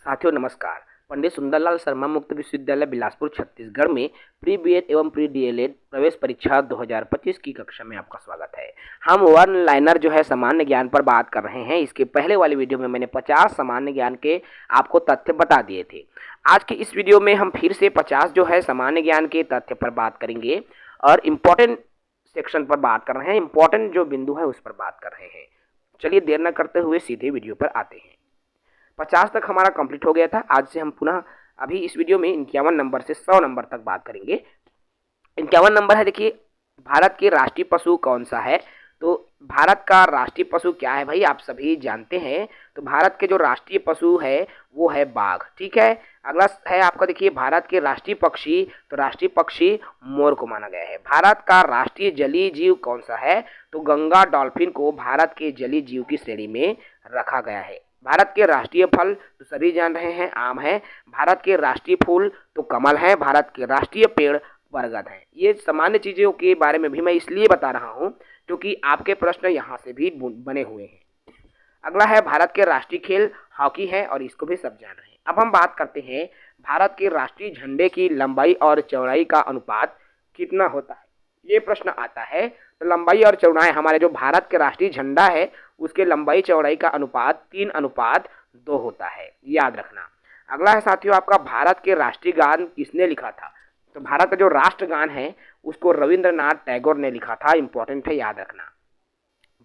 साथियों नमस्कार। पंडित सुंदरलाल शर्मा मुक्त विश्वविद्यालय बिलासपुर छत्तीसगढ़ में प्री बीएड एवं प्री डीएलएड प्रवेश परीक्षा 2025 की कक्षा में आपका स्वागत है। हम वन लाइनर जो है सामान्य ज्ञान पर बात कर रहे हैं। इसके पहले वाली वीडियो में मैंने 50 सामान्य ज्ञान के आपको तथ्य बता दिए थे। आज की इस वीडियो में हम फिर से 50 जो है सामान्य ज्ञान के तथ्य पर बात करेंगे और इम्पोर्टेंट सेक्शन पर बात कर रहे हैं, इम्पोर्टेंट जो बिंदु है उस पर बात कर रहे हैं। चलिए देर न करते हुए सीधे वीडियो पर आते हैं। 50 तक हमारा कंप्लीट हो गया था। आज से हम पुनः अभी इस वीडियो में 51 नंबर से 100 नंबर तक बात करेंगे। 51 नंबर है, देखिए भारत के राष्ट्रीय पशु कौन सा है। तो भारत का राष्ट्रीय पशु क्या है भाई, आप सभी जानते हैं। तो भारत के जो राष्ट्रीय पशु है वो है बाघ। ठीक है, अगला है आपका, देखिए भारत के राष्ट्रीय पक्षी, तो राष्ट्रीय पक्षी मोर को माना गया है। भारत का राष्ट्रीय जलीय जीव कौन सा है, तो गंगा डॉल्फिन को भारत के जलीय जीव की श्रेणी में रखा गया है। भारत के राष्ट्रीय फल तो सभी जान रहे हैं आम है। भारत के राष्ट्रीय फूल तो कमल है। भारत के राष्ट्रीय पेड़ बरगद है। ये सामान्य चीज़ों के बारे में भी मैं इसलिए बता रहा हूँ क्योंकि आपके प्रश्न यहाँ से भी बने हुए हैं। अगला है भारत के राष्ट्रीय खेल हॉकी है और इसको भी सब जान रहे हैं। अब हम बात करते हैं भारत के राष्ट्रीय झंडे की लंबाई और चौड़ाई का अनुपात कितना होता है। ये प्रश्न आता है। तो लंबाई और चौड़ाई, हमारे जो भारत के राष्ट्रीय झंडा है उसके लंबाई चौड़ाई का अनुपात 3:2 होता है, याद रखना। अगला है साथियों आपका, भारत के राष्ट्रीय गान किसने लिखा था। तो भारत का जो राष्ट्रगान है उसको रविंद्रनाथ टैगोर ने लिखा था। इंपॉर्टेंट है, याद रखना।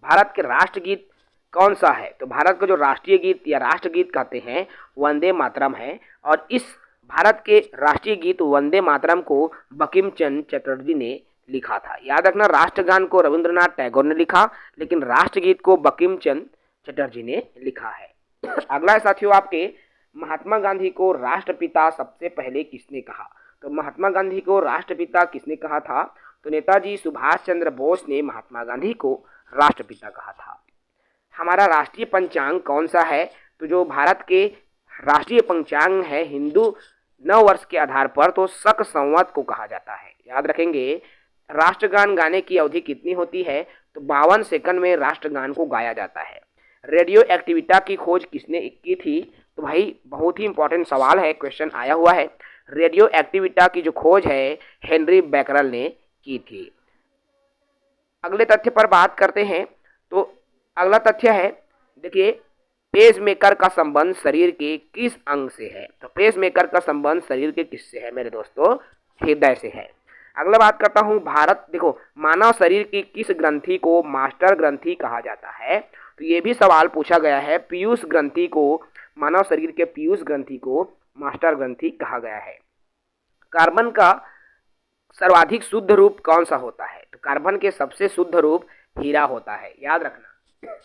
भारत के राष्ट्रगीत कौन सा है। तो भारत का जो राष्ट्रीय गीत या राष्ट्रगीत कहते हैं वंदे मातरम है। और इस भारत के राष्ट्रीय गीत वंदे मातरम को बंकिम चंद्र चटर्जी ने लिखा था। याद रखना, राष्ट्रगान को रविंद्रनाथ टैगोर ने लिखा, लेकिन राष्ट्रगीत को बंकिम चंद्र चटर्जी ने लिखा है। अगला है साथियों आपके, महात्मा गांधी को राष्ट्रपिता सबसे पहले किसने कहा। तो महात्मा गांधी को राष्ट्रपिता किसने कहा था। तो नेताजी सुभाष चंद्र बोस ने महात्मा गांधी को राष्ट्रपिता कहा था। हमारा राष्ट्रीय पंचांग कौन सा है। तो जो भारत के राष्ट्रीय पंचांग है हिंदू नव वर्ष के आधार पर, तो शक संवत को कहा जाता है। याद रखेंगे, राष्ट्रगान गाने की अवधि कितनी होती है। तो 52 सेकंड में राष्ट्रगान को गाया जाता है। रेडियो एक्टिविटा की खोज किसने की थी। तो भाई बहुत ही इंपॉर्टेंट सवाल है, क्वेश्चन आया हुआ है। रेडियो एक्टिविटा की जो खोज है हेनरी बैकरल ने की थी। अगले तथ्य पर बात करते हैं। तो अगला तथ्य है, देखिए पेसमेकर का संबंध शरीर के किस अंग से है। तो पेसमेकर का संबंध शरीर के किससे है मेरे दोस्तों, हृदय से है। अगला बात करता हूँ भारत, देखो मानव शरीर की किस ग्रंथि को मास्टर ग्रंथि कहा जाता है। तो ये भी सवाल पूछा गया है। पीयूष ग्रंथि को, मानव शरीर के पीयूष ग्रंथि को मास्टर ग्रंथि कहा गया है। कार्बन का सर्वाधिक शुद्ध रूप कौन सा होता है। तो कार्बन के सबसे शुद्ध रूप हीरा होता है, याद रखना।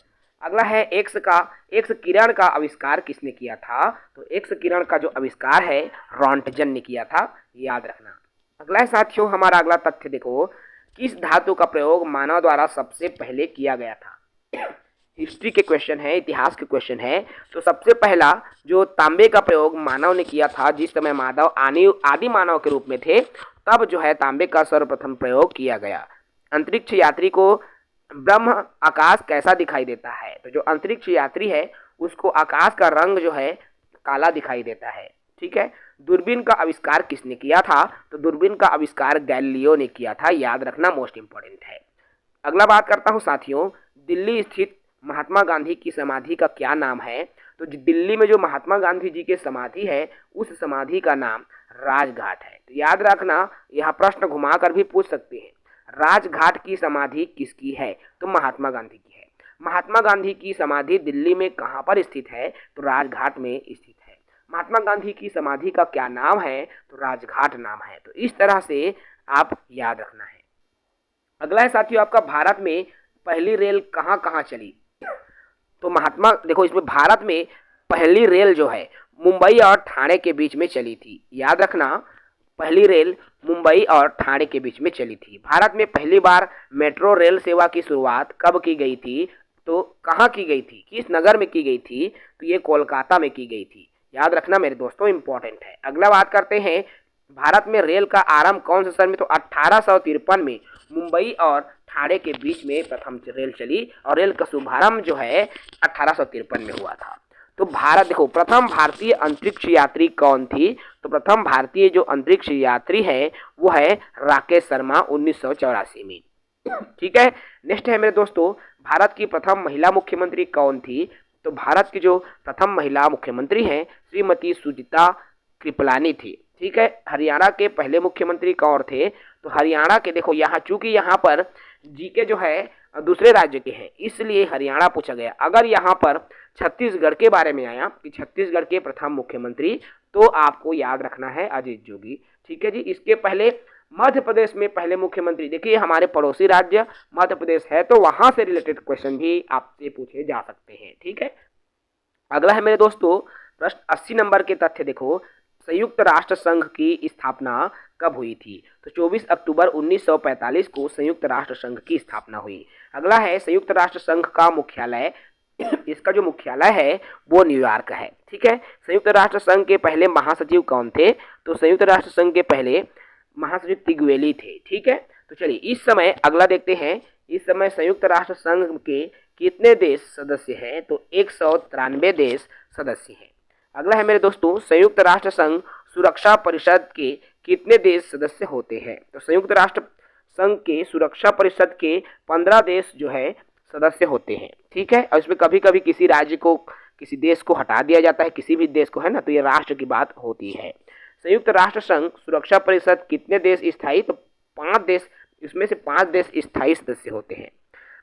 अगला है एक्स किरण का आविष्कार किसने किया था। तो एक्स किरण का जो आविष्कार है रॉन्टजन ने किया था, याद रखना। अगला है साथियों हमारा अगला तथ्य, देखो किस धातु का प्रयोग मानव द्वारा सबसे पहले किया गया था। हिस्ट्री के क्वेश्चन है, इतिहास के क्वेश्चन है। तो सबसे पहला जो तांबे का प्रयोग मानव ने किया था, जिस समय मानव आदि मानव के रूप में थे, तब जो है तांबे का सर्वप्रथम प्रयोग किया गया। अंतरिक्ष यात्री को ब्रह्म आकाश कैसा दिखाई देता है। तो जो अंतरिक्ष यात्री है उसको आकाश का रंग जो है काला दिखाई देता है। ठीक है, दूरबीन का आविष्कार किसने किया था। तो दूरबीन का आविष्कार गैलीलियो ने किया था, याद रखना, मोस्ट इंपॉर्टेंट है। अगला बात करता हूँ साथियों, दिल्ली स्थित महात्मा गांधी की समाधि का क्या नाम है। तो दिल्ली में जो महात्मा गांधी जी की समाधि है उस समाधि का नाम राजघाट है। तो याद रखना, यह प्रश्न घुमा कर भी पूछ सकते हैं, राजघाट की समाधि किसकी है। तो महात्मा गांधी की है। महात्मा गांधी की समाधि दिल्ली में कहाँ पर स्थित है। तो राजघाट में स्थित है। महात्मा गांधी की समाधि का क्या नाम है। तो राजघाट नाम है। तो इस तरह से आप याद रखना है। अगला है साथियों आपका, भारत में पहली रेल कहाँ कहाँ चली। तो देखो इसमें भारत में पहली रेल जो है मुंबई और ठाणे के बीच में चली थी, याद रखना। पहली रेल मुंबई और ठाणे के बीच में चली थी। भारत में पहली बार मेट्रो रेल सेवा की शुरुआत कब की गई थी। तो कहाँ की गई थी, किस नगर में की गई थी। तो ये कोलकाता में की गई थी, याद रखना मेरे दोस्तों, इंपॉर्टेंट है। अगला बात करते हैं, भारत में रेल का आरंभ कौन से सन में। तो 1853 में मुंबई और ठाणे के बीच में प्रथम रेल चली और रेल का शुभारंभ जो है 1853 में हुआ था। तो भारत देखो प्रथम भारतीय अंतरिक्ष यात्री कौन थी? तो प्रथम भारतीय जो अंतरिक्ष यात्री है वो है राकेश शर्मा 1984 में। ठीक है। नेक्स्ट है मेरे दोस्तों, भारत की प्रथम महिला मुख्यमंत्री कौन थी? तो भारत की जो प्रथम महिला मुख्यमंत्री हैं श्रीमती सुजीता कृपलानी थी। ठीक है। हरियाणा के पहले मुख्यमंत्री कौन थे? तो हरियाणा के देखो यहाँ चूंकि यहाँ पर जीके जो है दूसरे राज्य के हैं इसलिए हरियाणा पूछा गया। अगर यहाँ पर छत्तीसगढ़ के बारे में आया कि छत्तीसगढ़ के प्रथम मुख्यमंत्री, तो आपको याद रखना है अजीत जोगी। ठीक है जी। इसके पहले मध्य प्रदेश में पहले मुख्यमंत्री, देखिए हमारे पड़ोसी राज्य मध्य प्रदेश है तो वहां से रिलेटेड क्वेश्चन भी आपसे पूछे जा सकते हैं। ठीक है। अगला है मेरे दोस्तों प्रश्न 80 नंबर के तथ्य देखो, संयुक्त राष्ट्र संघ की स्थापना कब हुई थी? तो 24 अक्टूबर 1945 को संयुक्त राष्ट्र संघ की स्थापना हुई। अगला है संयुक्त राष्ट्र संघ का मुख्यालय, इसका जो मुख्यालय है वो न्यूयॉर्क है। ठीक है। संयुक्त राष्ट्र संघ के पहले महासचिव कौन थे? तो संयुक्त राष्ट्र संघ के पहले महासचिव तिग्वेली थे। ठीक है। तो चलिए इस समय अगला देखते हैं, इस समय संयुक्त राष्ट्र संघ के कितने देश सदस्य हैं? तो 193 देश सदस्य हैं। अगला है मेरे दोस्तों, संयुक्त राष्ट्र संघ सुरक्षा परिषद के कितने देश सदस्य होते हैं? तो संयुक्त राष्ट्र संघ के सुरक्षा परिषद के 15 देश जो है सदस्य होते हैं। ठीक है। और इसमें कभी कभी किसी राज्य को, किसी देश को हटा दिया जाता है, किसी भी देश को, है ना, तो ये राष्ट्र की बात होती है। संयुक्त राष्ट्र संघ सुरक्षा परिषद कितने देश स्थायी? तो 5 देश, इसमें से 5 देश स्थायी सदस्य होते हैं।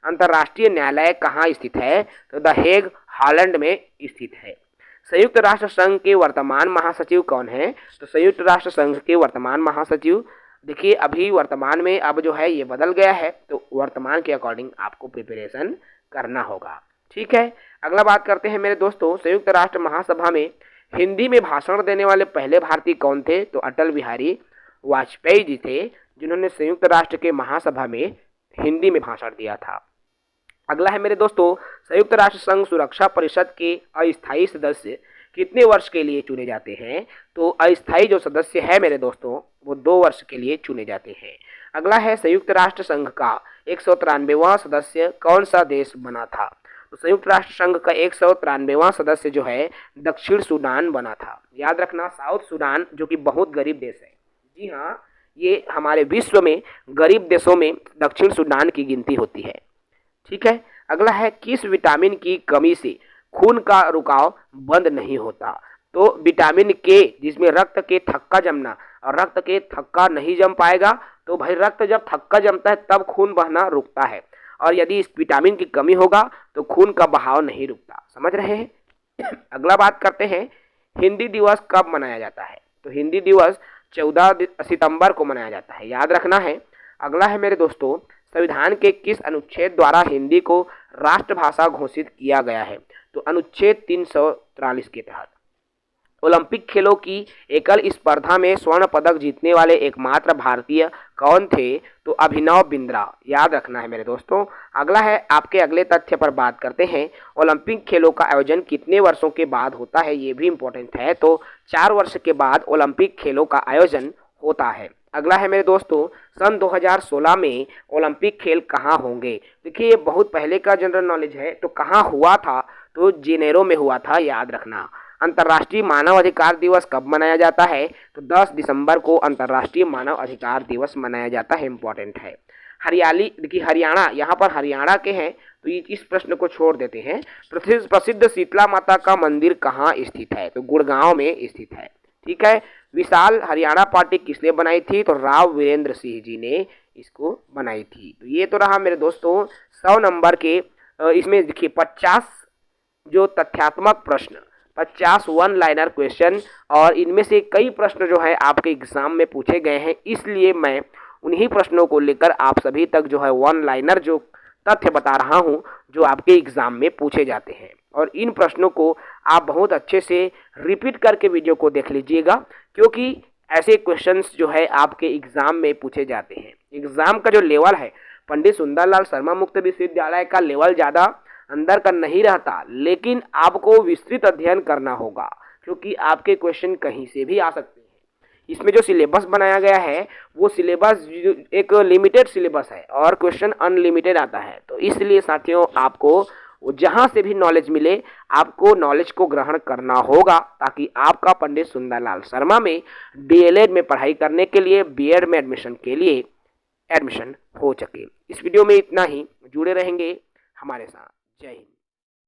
अंतर्राष्ट्रीय न्यायालय कहाँ स्थित है? तो द हेग हॉलैंड में स्थित है। संयुक्त राष्ट्र संघ के वर्तमान महासचिव कौन है? तो संयुक्त राष्ट्र संघ के वर्तमान महासचिव, देखिए अभी वर्तमान में अब जो है ये बदल गया है, तो वर्तमान के अकॉर्डिंग आपको प्रिपरेशन करना होगा। ठीक है। अगला बात करते हैं मेरे दोस्तों, संयुक्त राष्ट्र महासभा में हिंदी में भाषण देने वाले पहले भारतीय कौन थे? तो अटल बिहारी वाजपेयी जी थे जिन्होंने संयुक्त राष्ट्र के महासभा में हिंदी में भाषण दिया था। अगला है मेरे दोस्तों, संयुक्त राष्ट्र संघ सुरक्षा परिषद के अस्थायी सदस्य कितने वर्ष के लिए चुने जाते हैं? तो अस्थायी जो सदस्य है मेरे दोस्तों वो 2 वर्ष के लिए चुने जाते हैं। अगला है संयुक्त राष्ट्र संघ का 193वां सदस्य कौन सा देश बना था? तो संयुक्त राष्ट्र संघ का 193वां सदस्य जो है दक्षिण सूडान बना था। याद रखना, साउथ सूडान जो कि बहुत गरीब देश है। जी हाँ, ये हमारे विश्व में गरीब देशों में दक्षिण सूडान की गिनती होती है। ठीक है। अगला है किस विटामिन की कमी से खून का रुकाव बंद नहीं होता? तो विटामिन के, जिसमें रक्त के थक्का जमना, और रक्त के थक्का नहीं जम पाएगा तो भाई रक्त जब थक्का जमता है तब खून बहना रुकता है, और यदि इस विटामिन की कमी होगा तो खून का बहाव नहीं रुकता। समझ रहे हैं। अगला बात करते हैं, हिंदी दिवस कब मनाया जाता है? तो हिंदी दिवस 14 सितंबर को मनाया जाता है। याद रखना है। अगला है मेरे दोस्तों, संविधान के किस अनुच्छेद द्वारा हिंदी को राष्ट्रभाषा घोषित किया गया है? तो अनुच्छेद 343 के तहत। ओलंपिक खेलों की एकल स्पर्धा में स्वर्ण पदक जीतने वाले एकमात्र भारतीय कौन थे? तो अभिनव बिंद्रा। याद रखना है मेरे दोस्तों। अगला है, आपके अगले तथ्य पर बात करते हैं, ओलंपिक खेलों का आयोजन कितने वर्षों के बाद होता है? ये भी इंपॉर्टेंट है। तो 4 वर्ष के बाद ओलंपिक खेलों का आयोजन होता है। अगला है मेरे दोस्तों, सन 2016 में ओलंपिक खेल कहाँ होंगे? देखिए ये बहुत पहले का जनरल नॉलेज है, तो कहाँ हुआ था? तो जेनेरो में हुआ था। याद रखना। अंतर्राष्ट्रीय मानव अधिकार दिवस कब मनाया जाता है? तो 10 दिसंबर को अंतर्राष्ट्रीय मानव अधिकार दिवस मनाया जाता है। इंपॉर्टेंट है। हरियाली, देखिए हरियाणा, यहाँ पर हरियाणा के हैं तो ये इस प्रश्न को छोड़ देते हैं। प्रसिद्ध शीतला माता का मंदिर कहाँ स्थित है? तो गुड़गांव में स्थित है। ठीक है। विशाल हरियाणा पार्टी किसने बनाई थी? तो राव वीरेंद्र सिंह जी ने इसको बनाई थी। तो ये तो रहा मेरे दोस्तों 100 नंबर के। इसमें देखिए 50 जो तथ्यात्मक प्रश्न, 50 वन लाइनर क्वेश्चन, और इनमें से कई प्रश्न जो है आपके एग्जाम में पूछे गए हैं, इसलिए मैं उन्हीं प्रश्नों को लेकर आप सभी तक जो है वन लाइनर जो तथ्य बता रहा हूं जो आपके एग्जाम में पूछे जाते हैं। और इन प्रश्नों को आप बहुत अच्छे से रिपीट करके वीडियो को देख लीजिएगा, क्योंकि ऐसे क्वेश्चंस जो है आपके एग्जाम में पूछे जाते हैं। एग्जाम का जो लेवल है, पंडित सुंदरलाल शर्मा मुक्त विश्वविद्यालय का लेवल ज़्यादा अंदर का नहीं रहता, लेकिन आपको विस्तृत अध्ययन करना होगा, क्योंकि आपके क्वेश्चन कहीं से भी आ सकते हैं। इसमें जो सिलेबस बनाया गया है वो सिलेबस एक लिमिटेड सिलेबस है और क्वेश्चन अनलिमिटेड आता है। तो इसलिए साथियों आपको वो जहाँ से भी नॉलेज मिले आपको नॉलेज को ग्रहण करना होगा, ताकि आपका पंडित सुंदरलाल शर्मा में डीएलएड में पढ़ाई करने के लिए, बीएड में एडमिशन के लिए एडमिशन हो सके। इस वीडियो में इतना ही, जुड़े रहेंगे हमारे साथ। जय हिंद।